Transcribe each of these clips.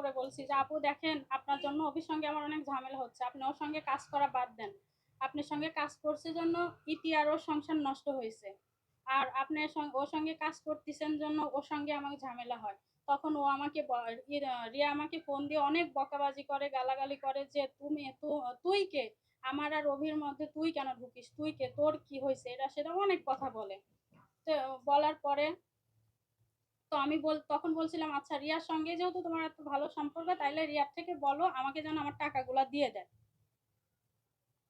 করে বলছি যে আপু দেখেন, আপনার জন্য অভির সঙ্গে আমার অনেক ঝামেলা হচ্ছে, আপনি ওর সঙ্গে কাজ করা বাদ দেন। আপনার সঙ্গে কাজ করছে জন্য ইতি আর ওর সংসার নষ্ট হয়েছে, আর আপনি ওর সঙ্গে কাজ করতেছেন জন্য ওর সঙ্গে আমাকে ঝামেলা হয়। তখন ও আমাকে রিয়া আমাকে ফোন দিয়ে অনেক বকাবাজি করে, গালাগালি করে যে তুই কে, আমার আর অভির মধ্যে তুই কেন ঢুকিস, তুই কে, তোর কি হয়েছে, এটা সেটা অনেক কথা বলে। তো বলার পরে তো আমি তখন বলছিলাম আচ্ছা রিয়ার সঙ্গে যেহেতু তোমার এত ভালো সম্পর্ক, তাইলে রিয়ার থেকে বলো আমাকে যেন আমার টাকাগুলা দিয়ে দেয়,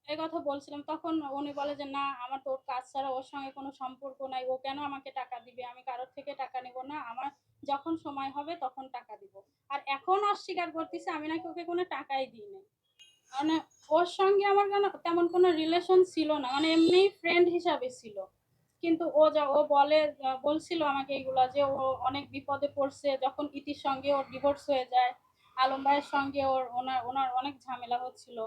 এই কথা বলছিলাম। তখন উনি বলে যে না, আমার তো ওর কাজ ছাড়া ওর সঙ্গে কোনো সম্পর্ক নাই, ও কেন আমাকে টাকা দিবে, আমি কারোর থেকে টাকা নেব না, আমার যখন সময় হবে তখন টাকা দিব। আর এখন অস্বীকার করতেছে আমি নাকি ওকে কোনো টাকাই দিই না। মানে ওর সঙ্গে আমার তেমন কোনো রিলেশন ছিল না, মানে এমনি ফ্রেন্ড হিসাবে ছিল। কিন্তু ও বলছিল আমাকে এইগুলা যে ও অনেক বিপদে পড়ছে যখন ইতির সঙ্গে ওর ডিভোর্স হয়ে যায়, আলম ভাইয়ের সঙ্গে ওনার অনেক ঝামেলা হচ্ছিল।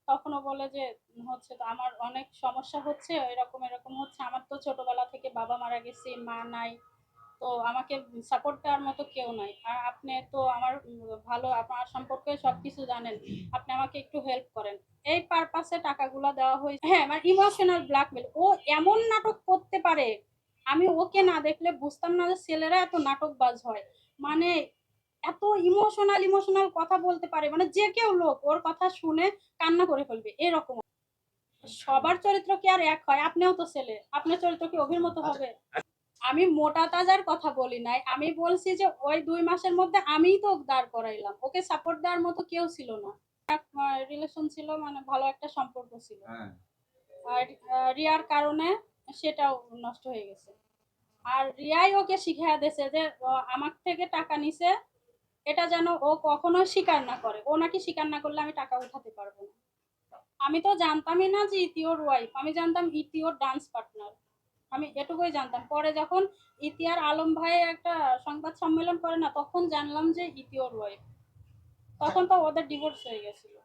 তখন ও বলে যে হচ্ছে তো আমার অনেক সমস্যা হচ্ছে, এরকম এরকম হচ্ছে, আমার তো ছোটবেলা থেকে বাবা মারা গেছে, মা নাই, তো আমাকে সাপোর্ট দেওয়ার মতো কেউ নাই, আর আপনি তো আমার ভালো, আপনার সম্পর্কে সবকিছু জানেন, আপনি আমাকে একটু হেল্প করেন। এই পারপাসে টাকাগুলো দেওয়া হয়েছে। হ্যাঁ, মানে ইমোশনাল ব্ল্যাকমেল। ও এমন নাটক করতে পারে, আমি ওকে না দেখলে বুঝতাম না যে ছেলেরা এত নাটকবাজ হয়। মানে এত ইমোশনাল ইমোশনাল কথা বলতে পারে, মানে যে কেউ লোক ওর কথা শুনে কান্না করে ফেলবে এরকম। সবার চরিত্র কি আর এক হয়? আপনিও তো ছেলে, আপনার চরিত্র কি অভির মতো হবে? আমি মোটা তাজার কথা বলি নাই, আমি বলছি যে ওই 2 মাসের মধ্যে আমিই তো দাঁড় করাইলাম, ওকে সাপোর্ট দেওয়ার মতো কেউ ছিল না। রিলেশন ছিল, মানে ভালো একটা সম্পর্ক ছিল, আর রিয়ার কারণে সেটাও নষ্ট হয়ে গেছে। আর রিয়াই ওকে শিখিয়ে দিয়েছে যে আমার থেকে টাকা নিছে, এটা যেন ও কখনো স্বীকার না করে, ও নাকি স্বীকার না করলে আমি টাকা উঠাতে পারবো না। আমি তো জানতামই না যে ইতিওর ওয়াইফ, আমি জানতাম ইতিওর ডান্স পার্টনার, আমি এটুকুই জানতাম। পরে যখন ইতিহার আলম ভাই একটা সংবাদ সম্মেলন করে না, তখন জানলাম যে ইতিওর ওয়াইফ। তখন তো ওদের ডিভোর্স হয়ে গেছিল।